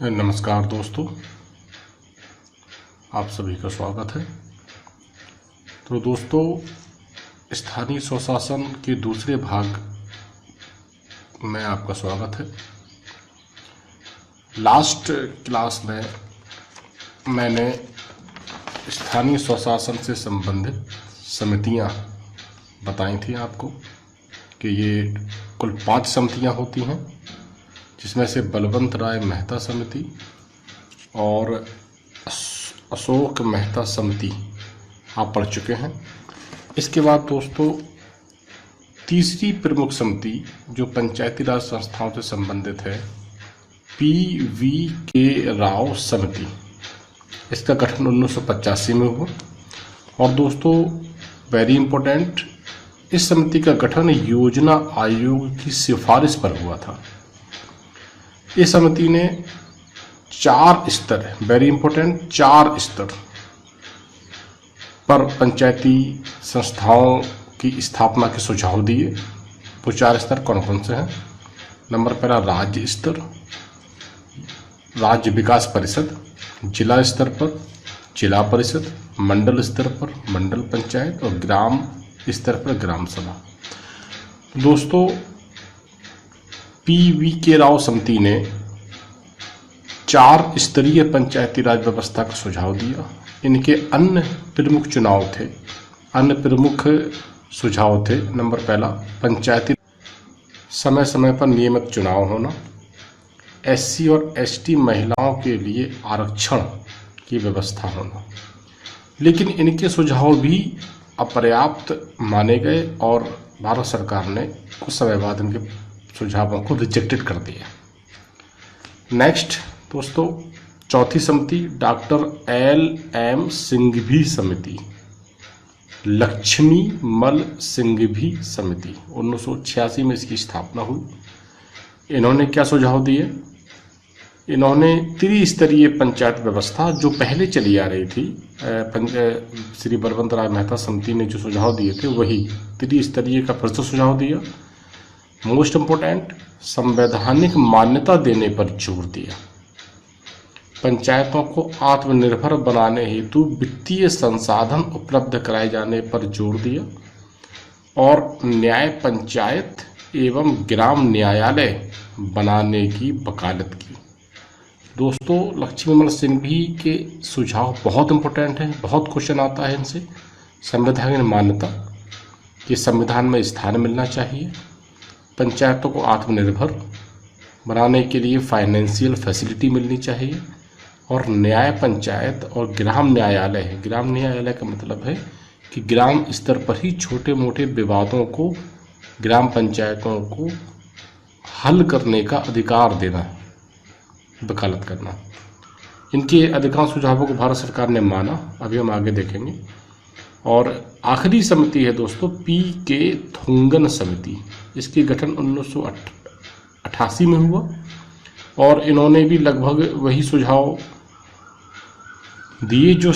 नमस्कार दोस्तों, आप सभी का स्वागत है। तो दोस्तों, स्थानीय स्वशासन के दूसरे भाग में आपका स्वागत है। लास्ट क्लास में मैंने स्थानीय स्वशासन से संबंधित समितियां बताई थी आपको कि ये कुल 5 समितियां होती हैं, जिसमें से बलवंत राय मेहता समिति और अशोक मेहता समिति आप पढ़ चुके हैं। इसके बाद दोस्तों, तीसरी प्रमुख समिति जो पंचायती राज संस्थाओं से संबंधित है, PVK राव समिति। इसका गठन 1985 में हुआ। और दोस्तों, वेरी इंपॉर्टेंट, इस समिति का गठन योजना आयोग की सिफारिश पर हुआ था। इस समिति ने 4 स्तर, वेरी इंपॉर्टेंट, 4 स्तर पर पंचायती संस्थाओं की स्थापना के सुझाव दिए। वो 4 स्तर कौन कौन से हैं? नंबर पहला, राज्य स्तर, राज्य विकास परिषद, जिला स्तर पर जिला परिषद, मंडल स्तर पर मंडल पंचायत और ग्राम स्तर पर ग्राम सभा। दोस्तों, PVK राव समिति ने 4 स्तरीय पंचायती राज व्यवस्था का सुझाव दिया। इनके अन्य प्रमुख सुझाव थे। नंबर पहला, पंचायती समय समय पर नियमित चुनाव होना, SC और ST महिलाओं के लिए आरक्षण की व्यवस्था होना। लेकिन इनके सुझाव भी अपर्याप्त माने गए और भारत सरकार ने कुछ समय बाद इनके सुझावों को रिजेक्टेड कर दिया। नेक्स्ट दोस्तों, चौथी समिति डॉक्टर LM सिंघवी समिति, लक्ष्मी मल सिंघवी समिति। 1986 में इसकी स्थापना हुई। इन्होंने क्या सुझाव दिए? इन्होंने त्रिस्तरीय पंचायत व्यवस्था जो पहले चली आ रही थी, श्री बलवंत राय मेहता समिति ने जो सुझाव दिए थे वही त्रिस्तरीय का फिर से सुझाव दिया। मोस्ट इम्पोर्टेंट, संवैधानिक मान्यता देने पर जोर दिया। पंचायतों को आत्मनिर्भर बनाने हेतु वित्तीय संसाधन उपलब्ध कराए जाने पर जोर दिया और न्याय पंचायत एवं ग्राम न्यायालय बनाने की वकालत की। दोस्तों, लक्ष्मीमल सिंघवी के सुझाव बहुत इंपॉर्टेंट हैं, बहुत क्वेश्चन आता है इनसे। संवैधानिक मान्यता, कि संविधान में स्थान मिलना चाहिए। पंचायतों को आत्मनिर्भर बनाने के लिए फाइनेंशियल फैसिलिटी मिलनी चाहिए। और न्याय पंचायत और ग्राम न्यायालय का मतलब है कि ग्राम स्तर पर ही छोटे मोटे विवादों को ग्राम पंचायतों को हल करने का अधिकार देना, वकालत करना। इनके अधिकांश सुझावों को भारत सरकार ने माना, अभी हम आगे देखेंगे। और आखिरी समिति है दोस्तों, PK थुंगन समिति। इसकी गठन 1988 में हुआ और इन्होंने भी लगभग वही सुझाव दिए जो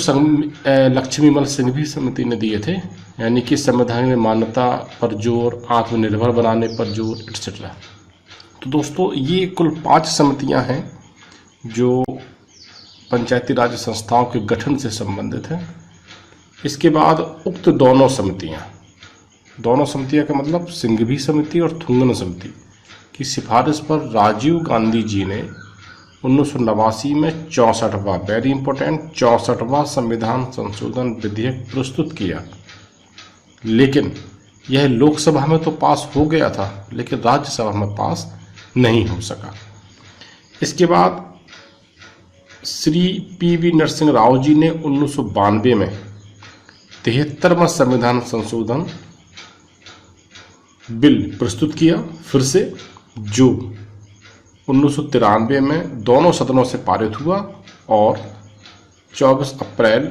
लक्ष्मीमल सिंघवी समिति ने दिए थे, यानी कि संविधान में मान्यता पर जोर, आत्मनिर्भर बनाने पर जोर, एटसेट्रा। तो दोस्तों, ये कुल 5 समितियां हैं जो पंचायती राज संस्थाओं के गठन से संबंधित हैं। इसके बाद उक्त दोनों समितियां का मतलब सिंघवी समिति और थुंगन समिति की सिफारिश पर राजीव गांधी जी ने 1989 में 64वां, वेरी इंपॉर्टेंट, 64वां संविधान संशोधन विधेयक प्रस्तुत किया। लेकिन यह लोकसभा में तो पास हो गया था, लेकिन राज्यसभा में पास नहीं हो सका। इसके बाद श्री PV नरसिंह राव जी ने 1992 में 73वां संविधान संशोधन बिल प्रस्तुत किया फिर से, जो 1993 में दोनों सदनों से पारित हुआ और 24 अप्रैल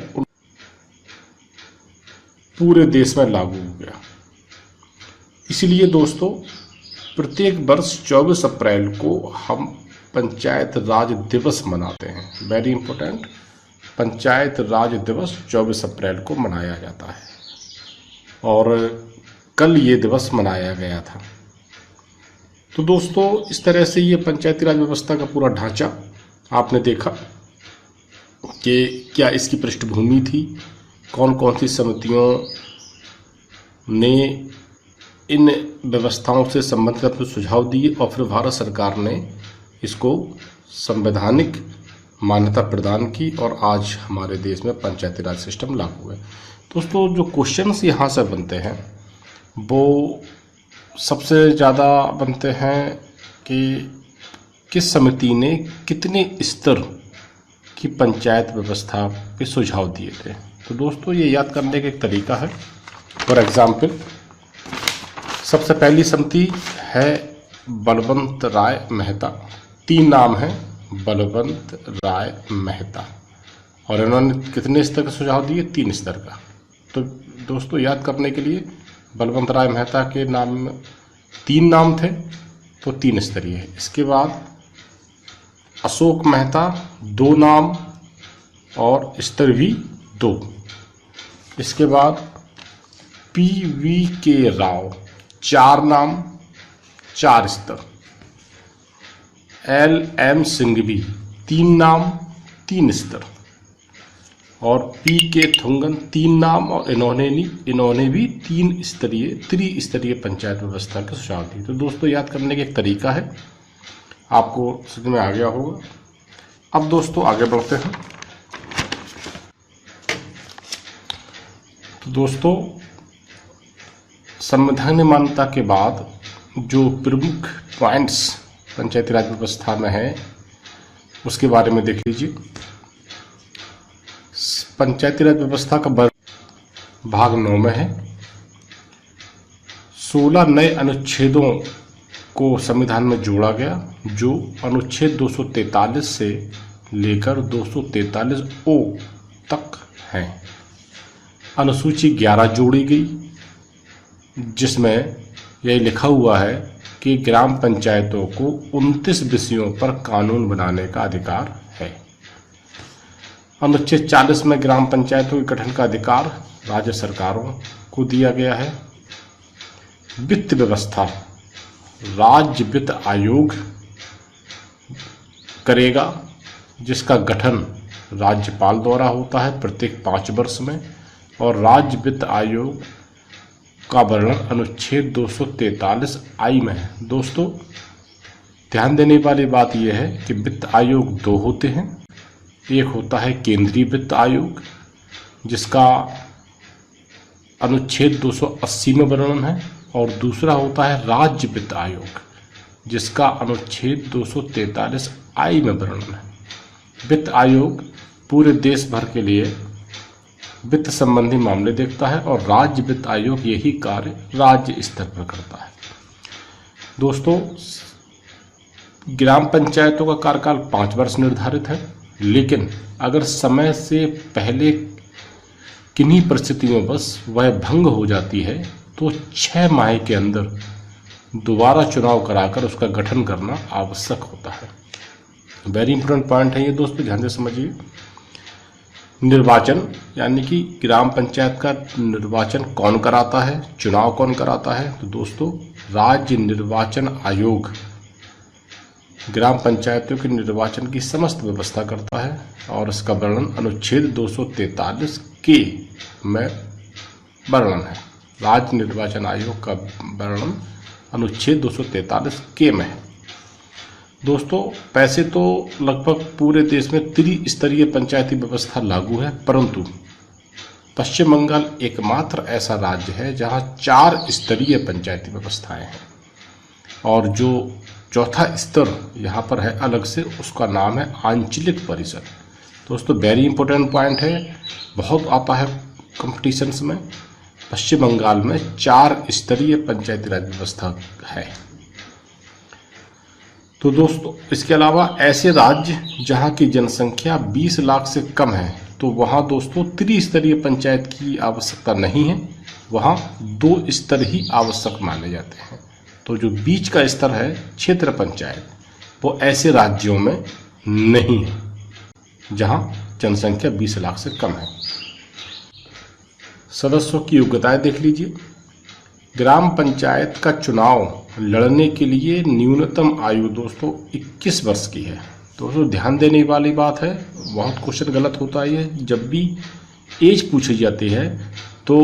पूरे देश में लागू हो गया। इसलिए दोस्तों, प्रत्येक वर्ष 24 अप्रैल को हम पंचायत राज दिवस मनाते हैं। वेरी इंपॉर्टेंट, पंचायत राज दिवस 24 अप्रैल को मनाया जाता है और कल ये दिवस मनाया गया था। तो दोस्तों, इस तरह से ये पंचायती राज व्यवस्था का पूरा ढांचा आपने देखा कि क्या इसकी पृष्ठभूमि थी, कौन कौन सी समितियों ने इन व्यवस्थाओं से संबंधित अपने सुझाव दिए और फिर भारत सरकार ने इसको संवैधानिक मान्यता प्रदान की और आज हमारे देश में पंचायती राज सिस्टम लागू है। दोस्तों, जो क्वेश्चंस यहाँ से बनते हैं वो सबसे ज़्यादा बनते हैं कि किस समिति ने कितने स्तर की पंचायत व्यवस्था पे सुझाव दिए थे। तो दोस्तों, ये याद करने का एक तरीका है। फॉर एग्जाम्पल, सबसे पहली समिति है बलवंत राय मेहता। 3 नाम हैं, बलवंत राय मेहता, और इन्होंने कितने स्तर का सुझाव दिए? 3 स्तर का। तो दोस्तों, याद करने के लिए बलवंत राय मेहता के नाम में 3 नाम थे तो 3 स्तरीय है। इसके बाद अशोक मेहता 2 नाम और स्तर भी 2। इसके बाद PVK राव 4 नाम 4 स्तर। LM सिंघवी 3 नाम 3 स्तर। और PK थुंगन 3 नाम और इन्होंने भी त्रिस्तरीय पंचायत व्यवस्था के सुझाव दिए। तो दोस्तों, याद करने का एक तरीका है, आपको समझ में आ गया होगा। अब दोस्तों आगे बढ़ते हैं। तो दोस्तों, संवैधानिक मान्यता के बाद जो प्रमुख पॉइंट्स पंचायती राज व्यवस्था में है उसके बारे में देख लीजिए। पंचायती राज व्यवस्था का भाग 9 में है। 16 नए अनुच्छेदों को संविधान में जोड़ा गया, जो अनुच्छेद 243 से लेकर 243 ओ तक हैं। अनुसूची 11 जोड़ी गई, जिसमें यह लिखा हुआ है कि ग्राम पंचायतों को 29 विषयों पर कानून बनाने का अधिकार है। अनुच्छेद 40 में ग्राम पंचायतों के गठन का अधिकार राज्य सरकारों को दिया गया है। वित्त व्यवस्था राज्य वित्त आयोग करेगा, जिसका गठन राज्यपाल द्वारा होता है प्रत्येक 5 वर्ष में। और राज्य वित्त आयोग का वर्णन अनुच्छेद 243 आई में है। दोस्तों, ध्यान देने वाली बात यह है कि वित्त आयोग 2 होते हैं। एक होता है केंद्रीय वित्त आयोग, जिसका अनुच्छेद 280 में वर्णन है, और दूसरा होता है राज्य वित्त आयोग, जिसका अनुच्छेद 243 आई में वर्णन है। वित्त आयोग पूरे देश भर के लिए वित्त संबंधी मामले देखता है और राज्य वित्त आयोग यही कार्य राज्य स्तर पर करता है। दोस्तों, ग्राम पंचायतों का कार्यकाल 5 वर्ष निर्धारित है, लेकिन अगर समय से पहले किन्हीं परिस्थितियों बस वह भंग हो जाती है तो 6 माह के अंदर दोबारा चुनाव कराकर उसका गठन करना आवश्यक होता है। वेरी इंपॉर्टेंट पॉइंट है ये दोस्तों, ध्यान से समझिए। निर्वाचन, यानी कि ग्राम पंचायत का निर्वाचन कौन कराता है, चुनाव कौन कराता है? तो दोस्तों, राज्य निर्वाचन आयोग ग्राम पंचायतों के निर्वाचन की समस्त व्यवस्था करता है, और इसका वर्णन अनुच्छेद 243 के में वर्णन है। राज्य निर्वाचन आयोग का वर्णन अनुच्छेद 243 के में है। दोस्तों, पैसे तो लगभग पूरे देश में त्रिस्तरीय पंचायती व्यवस्था लागू है, परंतु पश्चिम बंगाल एकमात्र ऐसा राज्य है जहां 4 स्तरीय पंचायती व्यवस्थाएं हैं, और जो चौथा स्तर यहाँ पर है अलग से, उसका नाम है आंचलिक परिषद। दोस्तों, वेरी इंपॉर्टेंट पॉइंट है, बहुत आता है कॉम्पिटिशन्स में। पश्चिम बंगाल में 4 स्तरीय पंचायती राज व्यवस्था है। तो दोस्तों, इसके अलावा ऐसे राज्य जहां की जनसंख्या 20 लाख से कम है, तो वहां दोस्तों त्रिस्तरीय पंचायत की आवश्यकता नहीं है, वहां 2 स्तर ही आवश्यक माने जाते हैं। तो जो बीच का स्तर है क्षेत्र पंचायत, वो ऐसे राज्यों में नहीं है जहां जनसंख्या 20 लाख से कम है। सदस्यों की योग्यताएं देख लीजिए। ग्राम पंचायत का चुनाव लड़ने के लिए न्यूनतम आयु दोस्तों 21 वर्ष की है। दोस्तों ध्यान देने वाली बात है, बहुत क्वेश्चन गलत होता है ये। जब भी एज पूछी जाती है तो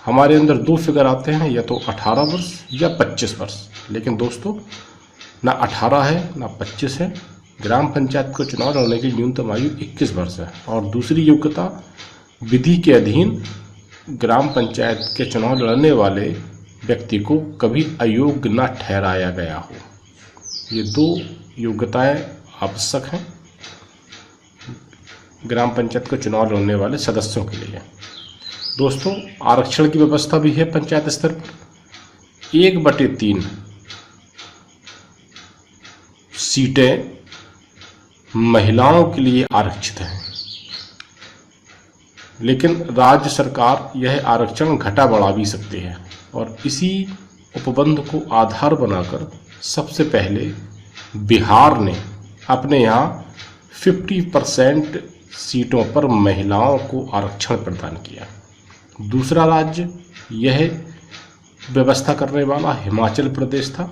हमारे अंदर दो फिगर आते हैं, या तो 18 वर्ष या 25 वर्ष। लेकिन दोस्तों ना 18 है ना 25 है। ग्राम पंचायत को चुनाव लड़ने की न्यूनतम आयु 21 वर्ष है। और दूसरी योग्यता, विधि के अधीन ग्राम पंचायत के चुनाव लड़ने वाले व्यक्ति को कभी अयोग्य न ठहराया गया हो। ये दो योग्यताएं आवश्यक हैं ग्राम पंचायत को चुनाव लड़ने वाले सदस्यों के लिए। दोस्तों आरक्षण की व्यवस्था भी है पंचायत स्तर पर। 1/3 सीटें महिलाओं के लिए आरक्षित हैं, लेकिन राज्य सरकार यह आरक्षण घटा बढ़ा भी सकती है। और इसी उपबंध को आधार बनाकर सबसे पहले बिहार ने अपने यहाँ 50% सीटों पर महिलाओं को आरक्षण प्रदान किया। दूसरा राज्य यह व्यवस्था करने वाला हिमाचल प्रदेश था,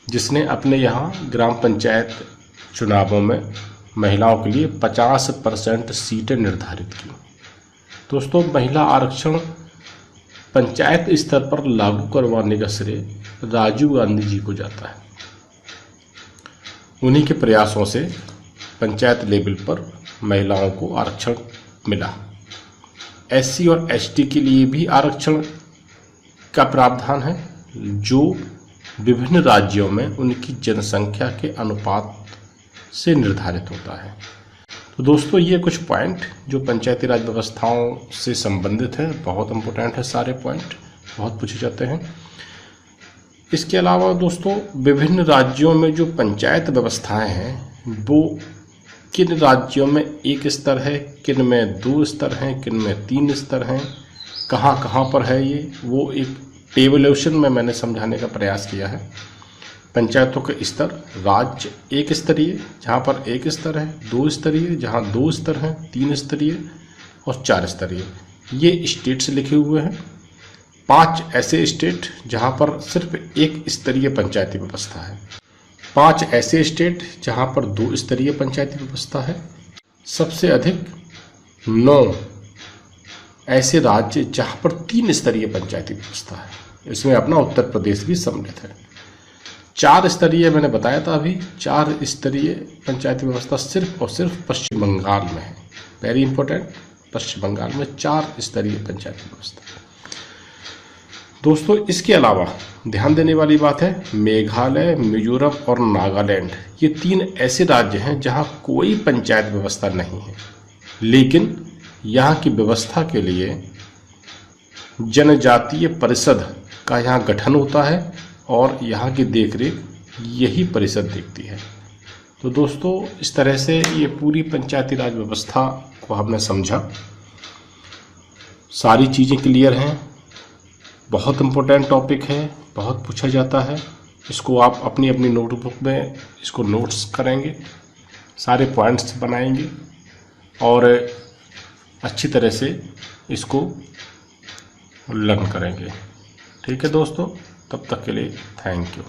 जिसने अपने यहाँ ग्राम पंचायत चुनावों में महिलाओं के लिए 50% सीटें निर्धारित की। दोस्तों महिला आरक्षण पंचायत स्तर पर लागू करवाने का श्रेय राजीव गांधी जी को जाता है। उन्हीं के प्रयासों से पंचायत लेवल पर महिलाओं को आरक्षण मिला। SC और ST के लिए भी आरक्षण का प्रावधान है, जो विभिन्न राज्यों में उनकी जनसंख्या के अनुपात से निर्धारित होता है। तो दोस्तों ये कुछ पॉइंट जो पंचायती राज व्यवस्थाओं से संबंधित है, बहुत इम्पोर्टेंट है। सारे पॉइंट बहुत पूछे जाते हैं। इसके अलावा दोस्तों विभिन्न राज्यों में जो पंचायत व्यवस्थाएं हैं वो किन राज्यों में 1 स्तर है, किन में 2 स्तर हैं, किन में 3 स्तर हैं, कहाँ कहाँ पर है ये, वो एक टेबुलेशन में मैंने समझाने का प्रयास किया है। पंचायतों के स्तर, राज्य 1 स्तरीय जहाँ पर 1 स्तर है, 2 स्तरीय जहाँ 2 स्तर हैं, 3 स्तरीय और 4 स्तरीय। ये स्टेट्स लिखे हुए हैं। 5 ऐसे स्टेट जहाँ पर सिर्फ 1 स्तरीय पंचायती व्यवस्था है। 5 ऐसे स्टेट जहाँ पर 2 स्तरीय पंचायती व्यवस्था है। सबसे अधिक 9 ऐसे राज्य जहाँ पर 3 स्तरीय पंचायती व्यवस्था है। इसमें अपना उत्तर प्रदेश भी सम्मिलित है। 4 स्तरीय मैंने बताया था अभी, 4 स्तरीय पंचायती व्यवस्था सिर्फ और सिर्फ पश्चिम बंगाल में है। वेरी इंपॉर्टेंट, पश्चिम बंगाल में 4 स्तरीय पंचायती व्यवस्था। दोस्तों इसके अलावा ध्यान देने वाली बात है, मेघालय, मिजोरम और नागालैंड ये 3 ऐसे राज्य हैं जहां कोई पंचायत व्यवस्था नहीं है, लेकिन यहाँ की व्यवस्था के लिए जनजातीय परिषद का यहाँ गठन होता है और यहाँ की देखरेख यही परिषद देखती है। तो दोस्तों इस तरह से ये पूरी पंचायती राज व्यवस्था को हमने समझा। सारी चीज़ें क्लियर हैं। बहुत इम्पोर्टेंट टॉपिक है, बहुत पूछा जाता है। इसको आप अपनी अपनी नोटबुक में इसको नोट्स करेंगे, सारे पॉइंट्स बनाएंगे और अच्छी तरह से इसको लर्न करेंगे। ठीक है दोस्तों, तब तक के लिए थैंक यू।